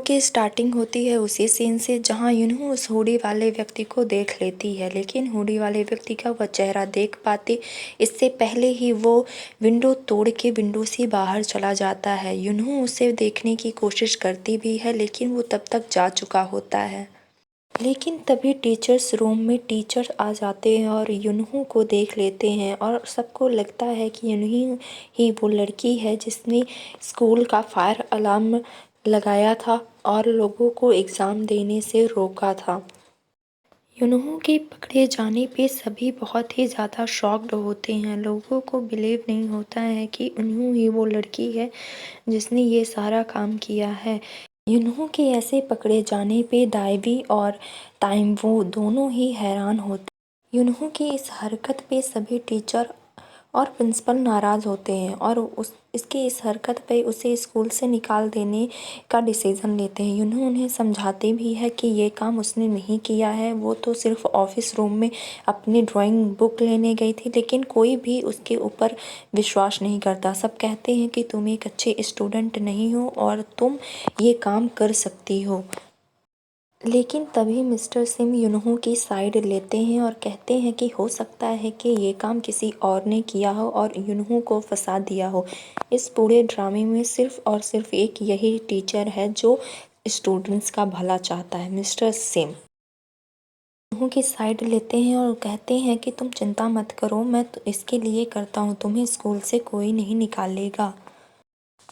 की स्टार्टिंग होती है उसी सीन से जहाँ यूनहू उस हुडी वाले व्यक्ति को देख लेती है, लेकिन हुडी वाले व्यक्ति का वह चेहरा देख पाते इससे पहले ही वो विंडो तोड़ के विंडो से बाहर चला जाता है। यूनहू उसे देखने की कोशिश करती भी है, लेकिन वो तब तक जा चुका होता है। लेकिन तभी टीचर्स रूम में टीचर आ जाते हैं और यूनहू को देख लेते हैं और सबको लगता है कि यूनहू ही वो लड़की है जिसने स्कूल का फायर अलार्म लगाया था और लोगों को एग्ज़ाम देने से रोका था। यूनहू के पकड़े जाने पे सभी बहुत ही ज़्यादा शॉक्ड होते हैं। लोगों को बिलीव नहीं होता है कि यूनहू ही वो लड़की है जिसने ये सारा काम किया है। यूनहू के ऐसे पकड़े जाने पे दाइवी और ताइम्वो दोनों ही हैरान होते। यूनहू की इस हरकत पे सभी टीचर और प्रिंसिपल नाराज़ होते हैं और इसकी इस हरकत पे उसे स्कूल से निकाल देने का डिसीज़न लेते हैं। यूनहू उन्हें समझाते भी है कि ये काम उसने नहीं किया है, वो तो सिर्फ ऑफिस रूम में अपनी ड्राइंग बुक लेने गई थी, लेकिन कोई भी उसके ऊपर विश्वास नहीं करता। सब कहते हैं कि तुम एक अच्छे स्टूडेंट नहीं हो और तुम ये काम कर सकती हो। लेकिन तभी मिस्टर सिम यूनहू की साइड लेते हैं और कहते हैं कि हो सकता है कि ये काम किसी और ने किया हो और यूनहू को फंसा दिया हो। इस पूरे ड्रामे में सिर्फ और सिर्फ एक यही टीचर है जो स्टूडेंट्स का भला चाहता है, मिस्टर सिम। यूनहू की साइड लेते हैं और कहते हैं कि तुम चिंता मत करो, मैं तो इसके लिए करता हूँ, तुम्हें स्कूल से कोई नहीं निकालेगा।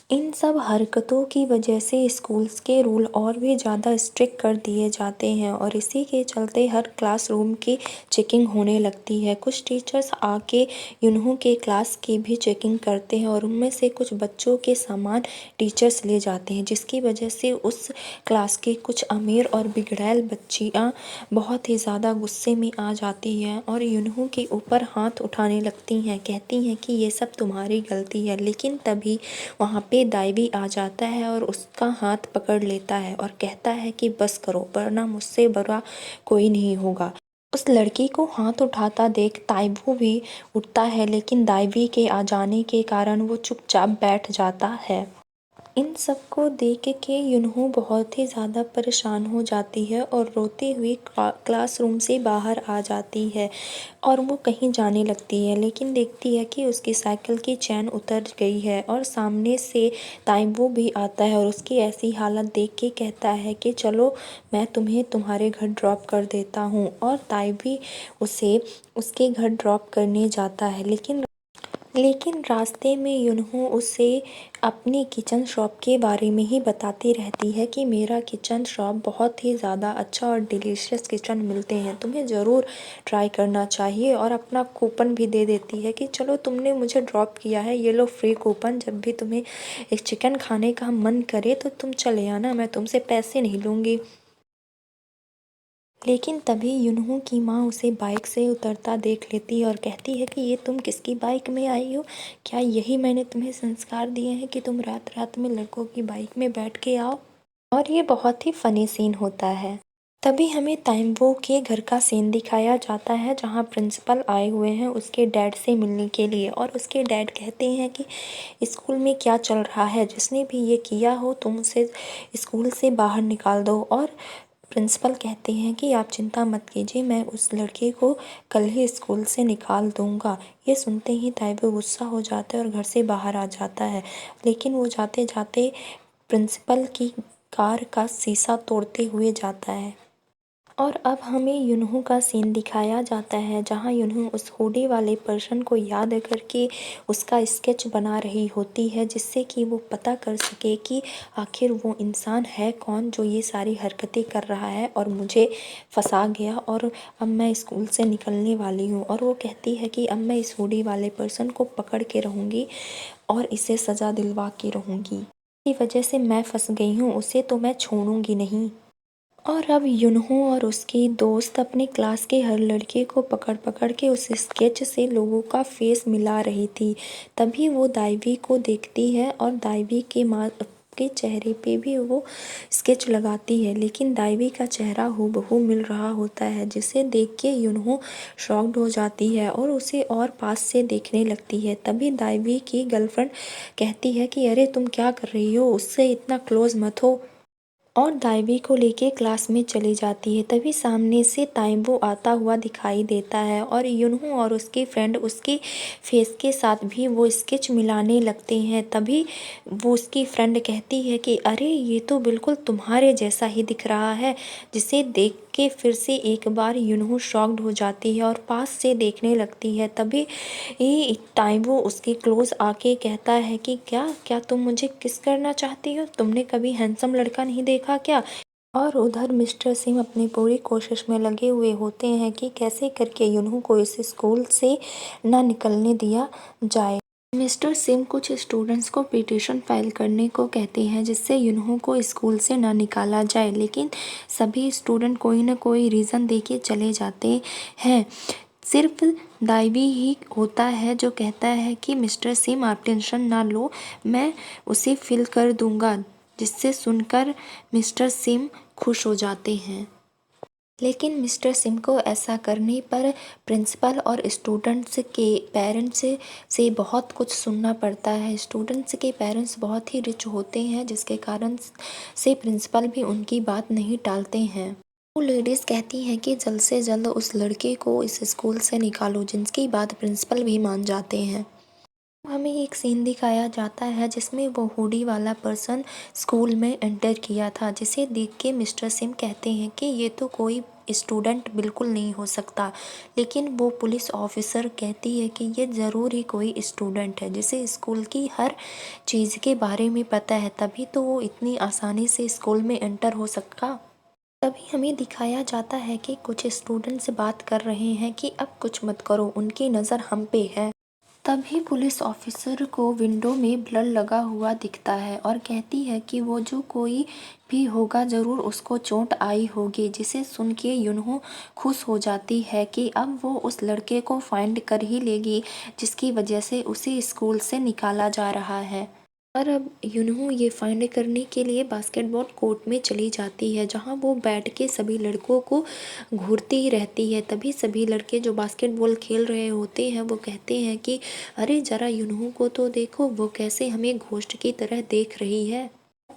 इन सब हरकतों की वजह से स्कूल्स के रूल और भी ज़्यादा स्ट्रिक्ट कर दिए जाते हैं और इसी के चलते हर क्लासरूम की चेकिंग होने लगती है। कुछ टीचर्स आके यूनहू के क्लास की भी चेकिंग करते हैं और उनमें से कुछ बच्चों के सामान टीचर्स ले जाते हैं, जिसकी वजह से उस क्लास की कुछ अमीर और बिगड़ैल बच्चियाँ बहुत ही ज़्यादा गुस्से में आ जाती हैं और यूनहू के ऊपर हाथ उठाने लगती हैं, कहती हैं कि ये सब तुम्हारी गलती है। लेकिन तभी वहाँ पे दाइवी आ जाता है और उसका हाथ पकड़ लेता है और कहता है कि बस करो, वरना मुझसे बुरा कोई नहीं होगा। उस लड़की को हाथ उठाता देख ताइवो भी उठता है, लेकिन दाइवी के आ जाने के कारण वो चुपचाप बैठ जाता है। इन सबको देख के यूनहू बहुत ही ज़्यादा परेशान हो जाती है और रोती हुई क्लासरूम से बाहर आ जाती है और वो कहीं जाने लगती है, लेकिन देखती है कि उसकी साइकिल की चैन उतर गई है और सामने से ताइम्वो भी आता है और उसकी ऐसी हालत देख के कहता है कि चलो मैं तुम्हें तुम्हारे घर ड्रॉप कर देता हूँ और ताइवी उसे उसके घर ड्रॉप करने जाता है। लेकिन रास्ते में यूनहू उसे अपनी किचन शॉप के बारे में ही बताती रहती है कि मेरा किचन शॉप बहुत ही ज़्यादा अच्छा और डिलीशियस किचन मिलते हैं, तुम्हें ज़रूर ट्राई करना चाहिए और अपना कूपन भी दे देती है कि चलो तुमने मुझे ड्रॉप किया है, ये लो फ्री कूपन, जब भी तुम्हें एक चिकन खाने का मन करे तो तुम चले आना, मैं तुमसे पैसे नहीं लूँगी। लेकिन तभी यूनहू की माँ उसे बाइक से उतरता देख लेती है और कहती है कि ये तुम किसकी बाइक में आई हो? क्या यही मैंने तुम्हें संस्कार दिए हैं कि तुम रात रात में लड़कों की बाइक में बैठ के आओ? और ये बहुत ही फ़नी सीन होता है। तभी हमें ताइम्वो के घर का सीन दिखाया जाता है जहाँ प्रिंसिपल आए हुए हैं उसके डैड से मिलने के लिए और उसके डैड कहते हैं कि स्कूल में क्या चल रहा है, जिसने भी ये किया हो तुम उसे स्कूल से बाहर निकाल दो। और प्रिंसिपल कहते हैं कि आप चिंता मत कीजिए, मैं उस लड़के को कल ही स्कूल से निकाल दूंगा। ये सुनते ही ताइवो गुस्सा हो जाता है और घर से बाहर आ जाता है, लेकिन वो जाते जाते प्रिंसिपल की कार का शीशा तोड़ते हुए जाता है। और अब हमें यूनहू का सीन दिखाया जाता है जहाँ यूनहू उस हुडी वाले पर्सन को याद करके उसका स्केच बना रही होती है, जिससे कि वो पता कर सके कि आखिर वो इंसान है कौन जो ये सारी हरकतें कर रहा है और मुझे फंसा गया और अब मैं स्कूल से निकलने वाली हूँ। और वो कहती है कि अब मैं इस हुडी वाले पर्सन को पकड़ के रहूँगी और इसे सज़ा दिलवा के रहूँगी, इसी वजह से मैं फंस गई हूँ, उसे तो मैं छोड़ूंगी नहीं। और अब यूनहू और उसकी दोस्त अपने क्लास के हर लड़के को पकड़ पकड़ के उस स्केच से लोगों का फेस मिला रही थी। तभी वो दाइवी को देखती है और दाइवी के माँ के चेहरे पे भी वो स्केच लगाती है, लेकिन दाइवी का चेहरा हूबहू मिल रहा होता है, जिसे देख के यूनहू शॉक्ड हो जाती है और उसे और पास से देखने लगती है। तभी दाइवी की गर्लफ्रेंड कहती है कि अरे तुम क्या कर रही हो, उससे इतना क्लोज मत हो। और दाइवी को लेके क्लास में चली जाती है। तभी सामने से ताइम्बो आता हुआ दिखाई देता है और यूनहो और उसकी फ्रेंड उसके फेस के साथ भी वो स्केच मिलाने लगते हैं। तभी वो उसकी फ्रेंड कहती है कि अरे ये तो बिल्कुल तुम्हारे जैसा ही दिख रहा है, जिसे देख के फिर से एक बार यूनहो शॉक्ड हो जाती है और पास से देखने लगती है। तभी ताइम्बो उसके क्लोज आके कहता है कि क्या क्या तुम मुझे किस करना चाहती हो? तुमने कभी हैंडसम लड़का नहीं देखा क्या? और उधर मिस्टर सिम अपनी पूरी कोशिश में लगे हुए होते हैं कि कैसे करके यूनहो को इस स्कूल से ना निकलने दिया जाए। मिस्टर सिम कुछ स्टूडेंट्स को पिटीशन फाइल करने को कहते हैं जिससे यूनहो को स्कूल से ना निकाला जाए, लेकिन सभी स्टूडेंट कोई ना कोई रीज़न देके चले जाते हैं। सिर्फ दाइवी ही होता है जो कहता है कि मिस्टर सिम आप टेंशन ना लो, मैं उसे फिल कर दूंगा, जिससे सुनकर मिस्टर सिम खुश हो जाते हैं। लेकिन मिस्टर सिम को ऐसा करने पर प्रिंसिपल और स्टूडेंट्स के पेरेंट्स से बहुत कुछ सुनना पड़ता है। स्टूडेंट्स के पेरेंट्स बहुत ही रिच होते हैं, जिसके कारण से प्रिंसिपल भी उनकी बात नहीं टालते हैं। वो लेडीज़ कहती हैं कि जल्द से जल्द उस लड़के को इस स्कूल से निकालो, जिनकी बात प्रिंसिपल भी मान जाते हैं। हमें एक सीन दिखाया जाता है जिसमें वो हुडी वाला पर्सन स्कूल में एंटर किया था, जिसे देख के मिस्टर सिम कहते हैं कि ये तो कोई स्टूडेंट बिल्कुल नहीं हो सकता, लेकिन वो पुलिस ऑफिसर कहती है कि ये ज़रूर ही कोई स्टूडेंट है जिसे स्कूल की हर चीज़ के बारे में पता है, तभी तो वो इतनी आसानी से स्कूल में एंटर हो सका। तभी हमें दिखाया जाता है कि कुछ स्टूडेंट्स बात कर रहे हैं कि अब कुछ मत करो, उनकी नज़र हम पे है। तभी पुलिस ऑफिसर को विंडो में ब्लर लगा हुआ दिखता है और कहती है कि वो जो कोई भी होगा ज़रूर उसको चोट आई होगी, जिसे सुन के यूनहो खुश हो जाती है कि अब वो उस लड़के को फाइंड कर ही लेगी जिसकी वजह से उसे स्कूल से निकाला जा रहा है। और अब यूनहो ये फाइंड करने के लिए बास्केटबॉल कोर्ट में चली जाती है, जहाँ वो बैठ के सभी लड़कों को घूरती ही रहती है। तभी सभी लड़के जो बास्केटबॉल खेल रहे होते हैं वो कहते हैं कि अरे ज़रा यूनहो को तो देखो, वो कैसे हमें घोस्ट की तरह देख रही है।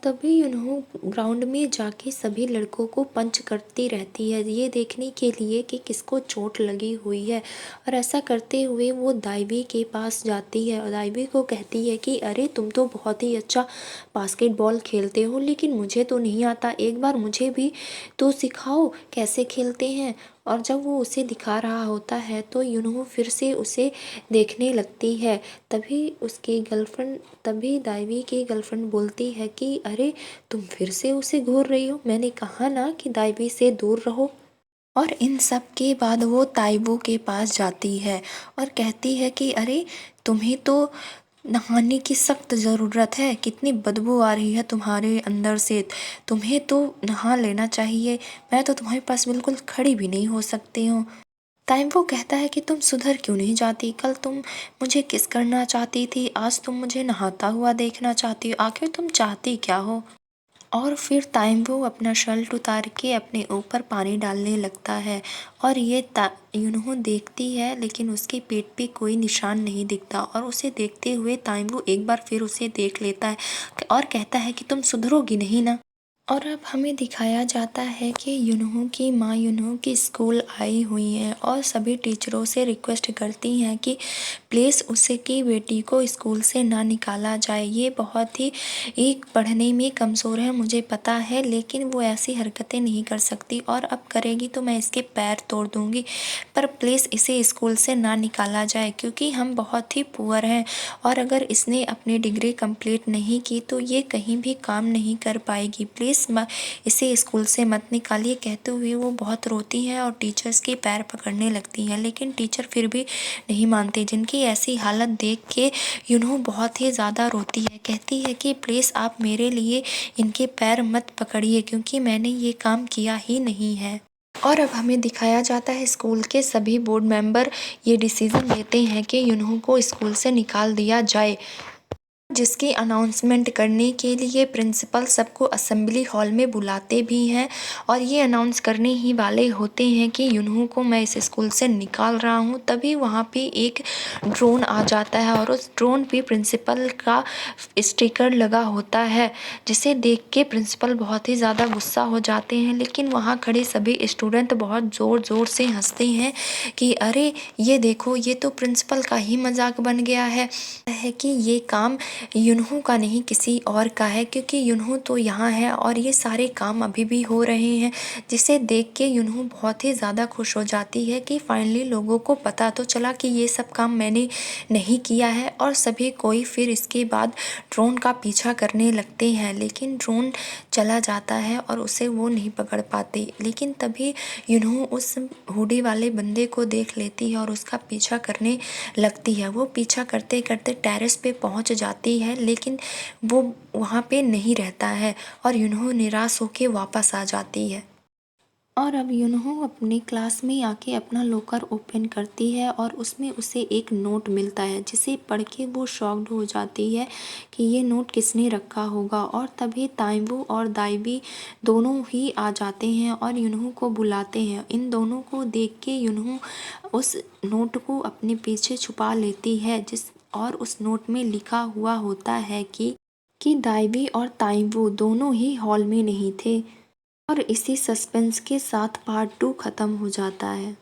तभी यूनहो ग्राउंड में जाके सभी लड़कों को पंच करती रहती है, ये देखने के लिए कि किसको चोट लगी हुई है। और ऐसा करते हुए वो दाइवी के पास जाती है और दाइवी को कहती है कि अरे तुम तो बहुत ही अच्छा बास्केटबॉल खेलते हो, लेकिन मुझे तो नहीं आता, एक बार मुझे भी तो सिखाओ कैसे खेलते हैं। और जब वो उसे दिखा रहा होता है तो यूनहो फिर से उसे देखने लगती है। तभी दाइवी की गर्लफ्रेंड बोलती है कि अरे तुम फिर से उसे घूर रही हो, मैंने कहा ना कि दाइवी से दूर रहो। और इन सब के बाद वो ताइबू के पास जाती है और कहती है कि अरे तुम्हें तो नहाने की सख्त ज़रूरत है, कितनी बदबू आ रही है तुम्हारे अंदर से, तुम्हें तो नहा लेना चाहिए, मैं तो तुम्हारे पास बिल्कुल खड़ी भी नहीं हो सकती हूँ। टाइम वो कहता है कि तुम सुधर क्यों नहीं जाती, कल तुम मुझे किस करना चाहती थी, आज तुम मुझे नहाता हुआ देखना चाहती हो, आखिर तुम चाहती क्या हो। और फिर टाइम वो अपना शर्ट उतार के अपने ऊपर पानी डालने लगता है और यूनहो देखती है, लेकिन उसके पेट पे कोई निशान नहीं दिखता और उसे देखते हुए टाइम वो एक बार फिर उसे देख लेता है और कहता है कि तुम सुधरोगी नहीं ना। और अब हमें दिखाया जाता है कि यूनहो की माँ यूनहो की स्कूल आई हुई हैं और सभी टीचरों से रिक्वेस्ट करती हैं कि प्लीज़ उसे की बेटी को स्कूल से ना निकाला जाए, ये बहुत ही एक पढ़ने में कमज़ोर है मुझे पता है, लेकिन वो ऐसी हरकतें नहीं कर सकती और अब करेगी तो मैं इसके पैर तोड़ दूँगी, पर प्लीज़ इसे स्कूल से ना निकाला जाए क्योंकि हम बहुत ही पुअर हैं और अगर इसने अपनी डिग्री कंप्लीट नहीं की तो ये कहीं भी काम नहीं कर पाएगी, प्लीज़ इसे स्कूल से मत निकालिए। कहते हुए वो बहुत रोती है और टीचर्स के पैर पकड़ने लगती हैं, लेकिन टीचर फिर भी नहीं मानते। जिनकी ऐसी हालत देख के यूनहो बहुत ही ज़्यादा रोती है, कहती है कि प्लीज़ आप मेरे लिए इनके पैर मत पकड़िए क्योंकि मैंने ये काम किया ही नहीं है। और अब हमें दिखाया जाता है स्कूल के सभी बोर्ड मेंबर ये डिसीज़न लेते हैं कि यूनहो को स्कूल से निकाल दिया जाए। जिसकी अनाउंसमेंट करने के लिए प्रिंसिपल सबको असेंबली हॉल में बुलाते भी हैं और ये अनाउंस करने ही वाले होते हैं कि युनहो को मैं इस स्कूल से निकाल रहा हूँ। तभी वहाँ पे एक ड्रोन आ जाता है और उस ड्रोन पे प्रिंसिपल का स्टिकर लगा होता है, जिसे देख के प्रिंसिपल बहुत ही ज़्यादा गुस्सा हो जाते हैं। लेकिन वहाँ खड़े सभी स्टूडेंट बहुत ज़ोर ज़ोर से हंसते हैं कि अरे ये देखो, ये तो प्रिंसिपल का ही मजाक बन गया है कि ये काम युनहो का नहीं किसी और का है, क्योंकि युनहो तो यहाँ है और ये सारे काम अभी भी हो रहे हैं। जिसे देख के युनहो बहुत ही ज़्यादा खुश हो जाती है कि फाइनली लोगों को पता तो चला कि ये सब काम मैंने नहीं किया है। और सभी कोई फिर इसके बाद ड्रोन का पीछा करने लगते हैं, लेकिन ड्रोन चला जाता है और उसे वो नहीं पकड़ पाते। लेकिन तभी युनहो उस हुडी वाले बंदे को देख लेती है और उसका पीछा करने लगती है। वो पीछा करते करते टेरेस पे पहुंच जाती है, लेकिन वो वहाँ पे नहीं रहता है और युनहो निराश होके वापस आ जाती है। और अब युनहो अपनी क्लास में आके अपना लॉकर ओपन करती है और उसमें उसे एक नोट मिलता है, जिसे पढ़ के वो शॉक्ड हो जाती है कि ये नोट किसने रखा होगा। और तभी ताइबू और दाइबी दोनों ही आ जाते हैं और युनहो को बुलाते हैं। इन दोनों को देख के युनहो उस नोट को अपने पीछे छुपा लेती है, और उस नोट में लिखा हुआ होता है कि दाइबी और ताइबू दोनों ही हॉल में नहीं थे। और इसी सस्पेंस के साथ पार्ट 2 खत्म हो जाता है।